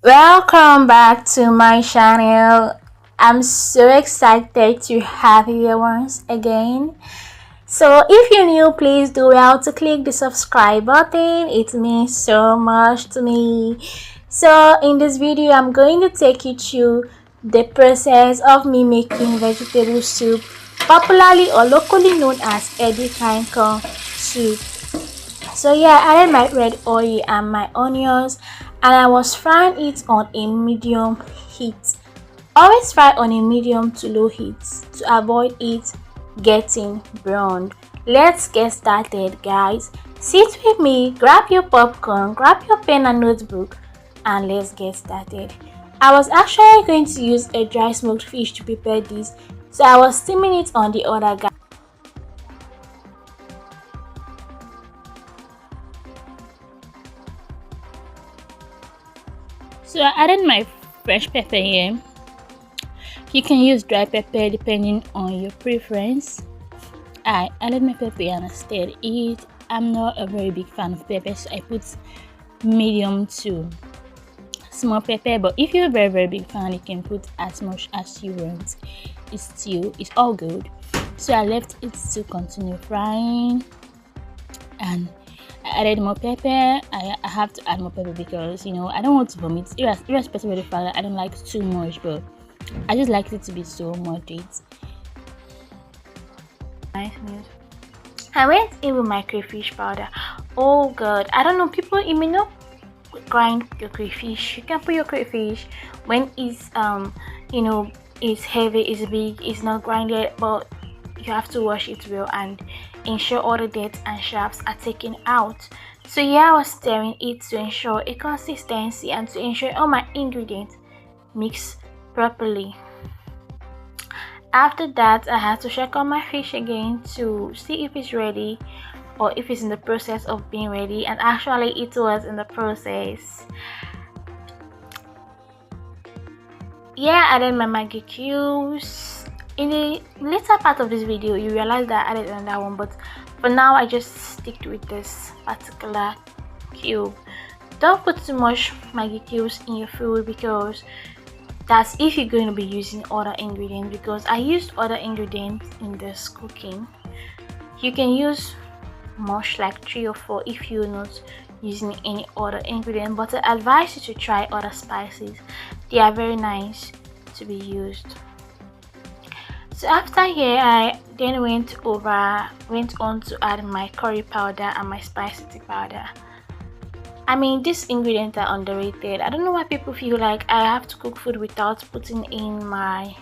Welcome back to my channel. I'm so excited to have you here once again. So if you're new, please do well to click the subscribe button. It means so much to me. So in this video, I'm going to take you through the process of me making vegetable soup, popularly or locally known as Eddie Kanko soup. So yeah, I added my red oil and my onions, and I was frying it on a medium heat. Always fry on a medium to low heat to avoid it getting browned. Let's get started, guys. Sit with me, grab your popcorn, grab your pen and notebook, and let's get started. I was actually going to use a dry smoked fish to prepare this, so I was steaming it on the other gas. So I added my fresh pepper here. You can use dry pepper depending on your preference. I added my pepper and I stirred it. I'm not a very big fan of pepper, so I put medium to small pepper. But if you're a very big fan, you can put as much as you want. It's all good. So I left it to continue frying, and I added more pepper. I have to add more pepper because I don't want to vomit. Irrespective of the fact that I don't like too much, but I just like it to be so moderate. Nice news. I went in with my crayfish powder. Oh god, I don't know, people, you may not grind your crayfish. You can put your crayfish when it's it's heavy, it's big, it's not grinded, but you have to wash it well and ensure all the dirt and sharps are taken out. So yeah, I was stirring it to ensure a consistency and to ensure all my ingredients mix properly. After that, I had to check on my fish again to see if it's ready or if it's in the process of being ready, and actually it was in the process. Yeah, I added my Maggi cubes. In the later part of this video, you realize that I added another one, but for now I just stick with this particular cube. Don't put too much Maggi cubes in your food because that's if you're going to be using other ingredients, because I used other ingredients in this cooking. You can use much like 3 or 4 if you're not using any other ingredient, but I advise you to try other spices. They are very nice to be used. So after here, I then went on to add my curry powder and my spicy powder. I mean, these ingredients are underrated. I don't know why people feel like I have to cook food without putting in my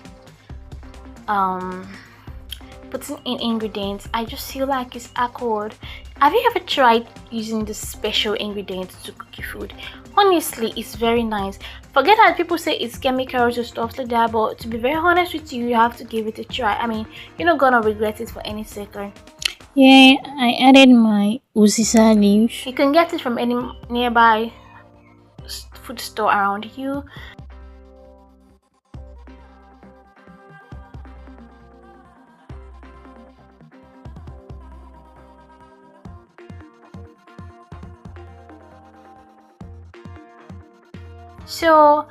ingredients. I just feel like it's awkward. Have you ever tried using the special ingredients to cook your food? Honestly, it's very nice. Forget that people say it's chemicals or stuff like that, but to be very honest with you, you have to give it a try. I mean, you're not gonna regret it for any second. Yeah, I added my Uzisa leaves. You can get it from any nearby food store around you. So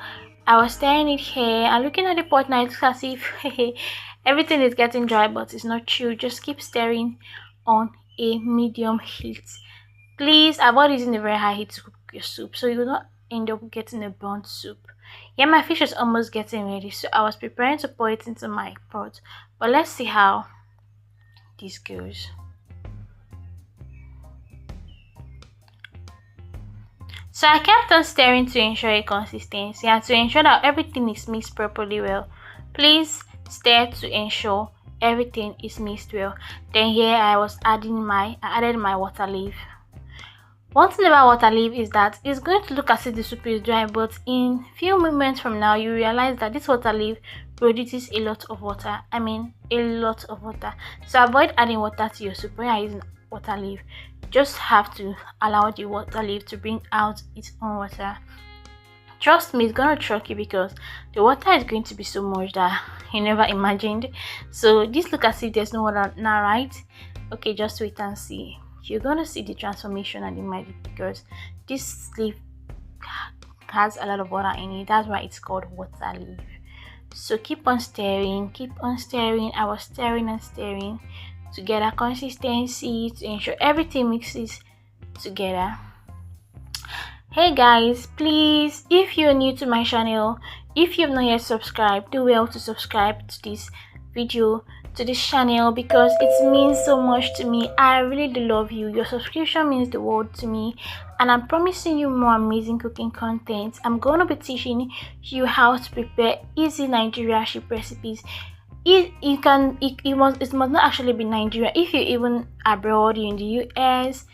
I was stirring it here and looking at the pot now, it's as if everything is getting dry, but it's not true. Just keep stirring on a medium heat. Please avoid using a very high heat to cook your soup, so you will not end up getting a burnt soup. Yeah, my fish is almost getting ready, so I was preparing to pour it into my pot, but let's see how this goes. So I kept on stirring to ensure a consistency and to ensure that everything is mixed properly well. Please stir to ensure everything is mixed well. Then here I added my water leaf. One thing about water leaf is that it's going to look as if the soup is dry, but in few moments from now you realize that this water leaf produces a lot of water. I mean a lot of water. So avoid adding water to your soup when you're using water leaf. Just have to allow the water leaf to bring out its own water. Trust me, it's gonna shock you because the water is going to be so much that you never imagined. So this look as if there's no water now, right? Okay, just wait and see. You're gonna see the transformation and the magic because this leaf has a lot of water in it. That's why it's called water leaf. So keep on stirring, keep on stirring. I was stirring and stirring to get a consistency to ensure everything mixes together. Hey guys, please, if you're new to my channel, if you've not yet subscribed, do well to subscribe to this video, to this channel, because it means so much to me. I really do love you. Your subscription means the world to me, and I'm promising you more amazing cooking content. I'm going to be teaching you how to prepare easy Nigerian soup recipes. It must not actually be Nigeria. If you're even abroad, you're in the US,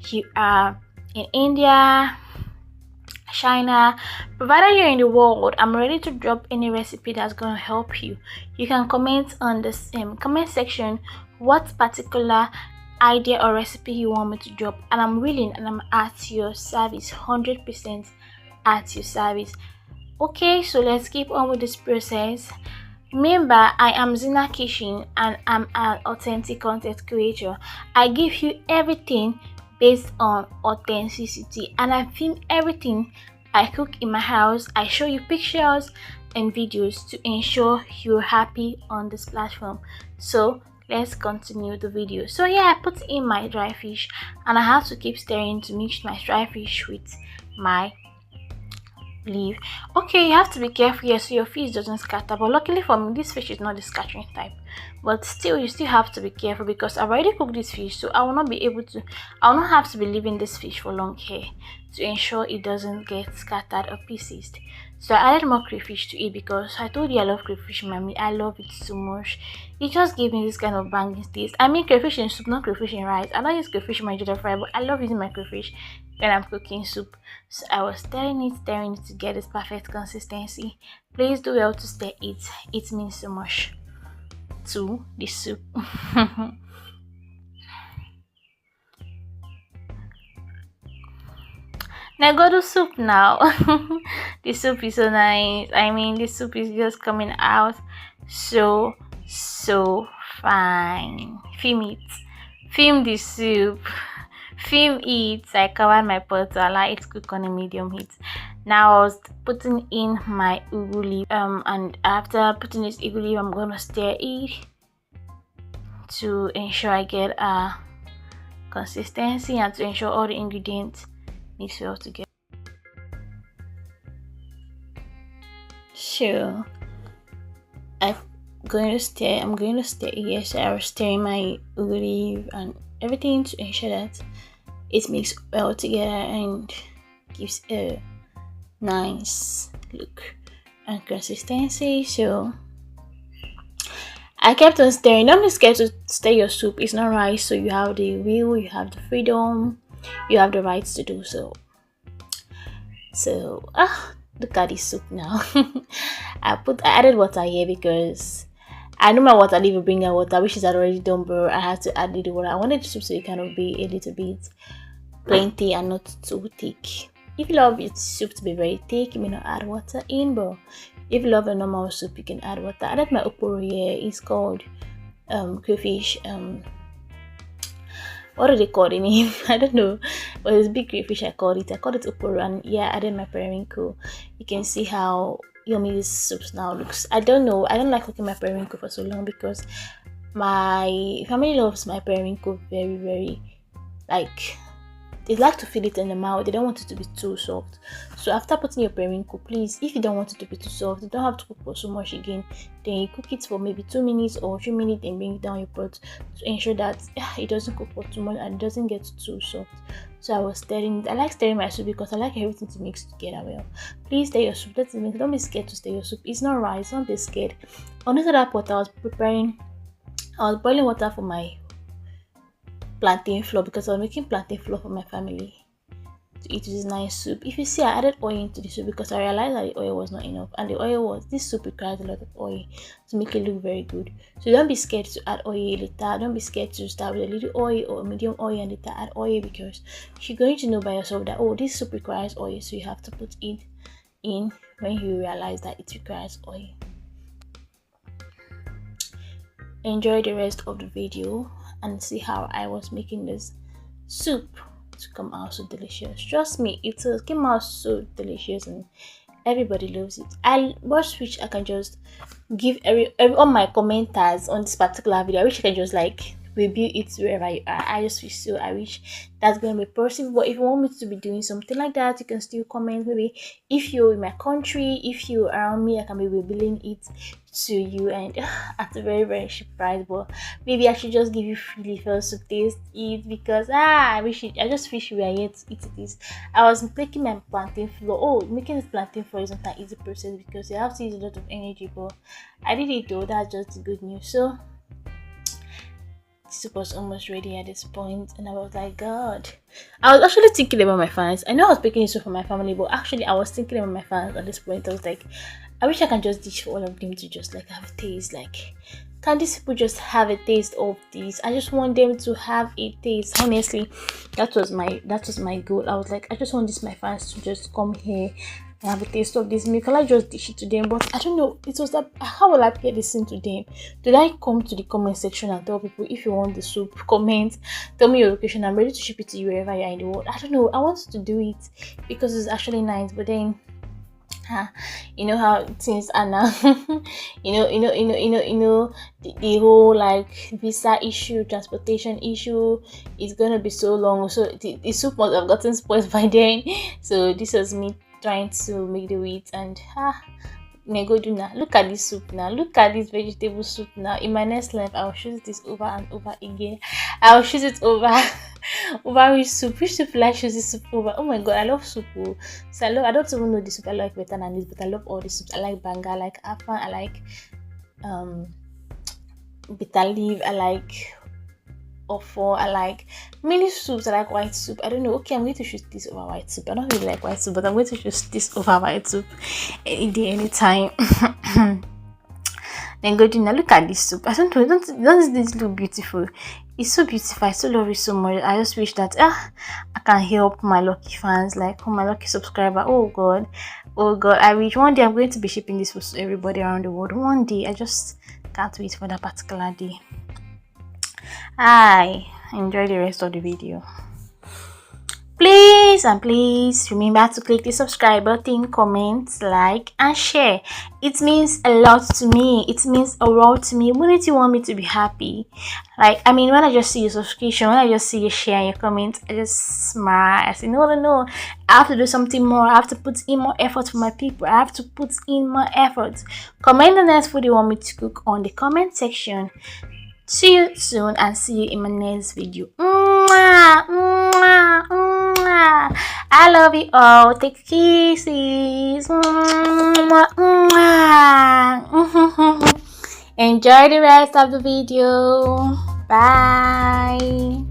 you are in India, China, provided you're in the world, I'm ready to drop any recipe that's going to help you. You can comment on the comment section what particular idea or recipe you want me to drop, and I'm willing and I'm at your service, 100% at your service. Okay, so let's keep on with this process. Remember, I am Zina Kitchen and I'm an authentic content creator. I give you everything based on authenticity, and I film everything I cook in my house. I show you pictures and videos to ensure you're happy on this platform. So let's continue the video. So yeah, I put in my dry fish and I have to keep stirring to mix my dry fish with my leaf. Okay, you have to be careful here so your fish doesn't scatter, but luckily for me this fish is not the scattering type, but still you still have to be careful because I've already cooked this fish, so I will not have to be leaving this fish for long here to ensure it doesn't get scattered or pieces. So I added more crayfish to it because I told you I love crayfish, mommy. I love it so much. It just gave me this kind of banging taste. I mean crayfish in soup, not crayfish in rice. I don't use crayfish in my jollof fry, but I love using my crayfish when I'm cooking soup. So I was stirring it to get this perfect consistency. Please do well to stir it. It means so much to the soup. Now go to soup now. The soup is so nice. I mean, the soup is just coming out so fine. Film it. Film the soup. Film it. I covered my pot to allow it to cook on a medium heat. Now I was putting in my ugu leaf. And after putting this ugu leaf, I'm gonna stir it to ensure I get a consistency and to ensure all the ingredients mix well together. So I'm going to stir it. Yes, I was stirring my ugu leaf and everything to ensure that it mixes well together and gives a nice look and consistency. So I kept on stirring. Don't be scared to stir your soup. It's not rice, so you have the will, you have the freedom, you have the rights to do so. So look at this soup now. I added water here because I know my water leaf will bring out water, which is already done, but I had to add little water. I wanted the soup to kind of be a little bit plenty and not too thick. If you love your soup to be very thick, you may not add water in, but if you love a normal soup, you can add water. I added my oporo here. It's called crayfish. What do they call the name? I don't know, but it's big crayfish. I called it oporo, and yeah, I added my periwinkle. You can see how yummy this soup now looks. I don't like cooking my periwinkle for so long because my family loves my periwinkle very, very, like, they like to feel it in the mouth. They don't want it to be too soft. So after putting your periwinkle, please, if you don't want it to be too soft, you don't have to cook for so much again. Then you cook it for maybe 2 minutes or 3 minutes and bring it down your pot to ensure that it doesn't cook for too much and it doesn't get too soft. So I was stirring. I like stirring my soup because I like everything to mix together well. Please stir your soup. Don't be scared to stir your soup. It's not rice. Don't be scared. On this other pot, I was boiling water for my plantain flour because I was making plantain flour for my family to eat this nice soup. If you see, I added oil into the soup because I realized that the oil was not enough, and this soup requires a lot of oil to make it look very good. So don't be scared to add oil later. Don't be scared to start with a little oil or medium oil and later add oil, because you're going to know by yourself that this soup requires oil, so you have to put it in when you realize that it requires oil. Enjoy the rest of the video and see how I was making this soup to come out so delicious. Trust me, it came out so delicious and everybody loves it. I wish I can just give every all my commenters on this particular video. I wish I can just like review it wherever you are. I just wish so. I wish that's gonna be possible. But if you want me to be doing something like that, you can still comment. Maybe if you're in my country, if you're around me, I can be revealing it to you and at a very very cheap price. But maybe I should just give you freely first to taste it because I just wish we are here to eat this. I was making my plantain flour. Oh, making this plantain flour is not an easy process because you have to use a lot of energy, but I did it though. That's just the good news. So soup was almost ready at this point, and I was like, God. I was actually thinking about my fans. I know I was making this soup for my family, but actually I was thinking about my fans at this point. I was like, I wish I can just dish for all of them to just like have a taste. Like, can these people just have a taste of this? I just want them to have a taste. Honestly, that was my goal. I was like, I just want my fans to just come here and have a taste of this milk. I just dish it to them, but I don't know. It was that how will I pay this in to them? Did I come to the comment section and tell people if you want the soup, comment, tell me your location. I'm ready to ship it to you wherever you are in the world. I don't know. I wanted to do it because it's actually nice, but then you know how things are now. The whole like visa issue, transportation issue is gonna be so long. So the soup must have gotten spoiled by then. So this was me trying to make the wheat and Negodu now. Look at this soup now. Look at this vegetable soup now. In my next life, I will choose this over and over again. I will choose it over over which soup. Which soup will I choose this soup over? Oh my god, I love soup. Oh. So I don't even know the soup I like better than this, but I love all the soups. I like banga, I like afan, I like bitter leaf, I like ofo, I like many soups. I like white soup. I don't know. Okay, I'm going to choose this over white soup. I don't really like white soup, but I'm going to choose this over white soup any day, anytime. Then go to now. Look at this soup. I don't know. Doesn't this look beautiful? It's so beautiful. I so love it so much. I just wish that I can help my lucky fans, like my lucky subscriber. Oh God. I wish one day I'm going to be shipping this to everybody around the world. One day. I just can't wait for that particular day. I enjoy the rest of the video. Please remember to click the subscribe button, comment, like, and share. It means a lot to me. It means a lot to me. Wouldn't you want me to be happy? Like, I mean, when I just see your subscription, when I just see your share and your comment, I just smile. I say, no. I have to do something more. I have to put in more effort for my people. I have to put in more effort. Comment the next food you want me to cook on the comment section. See you soon and see you in my next video. I love you all. Take kisses. Enjoy the rest of the video. Bye.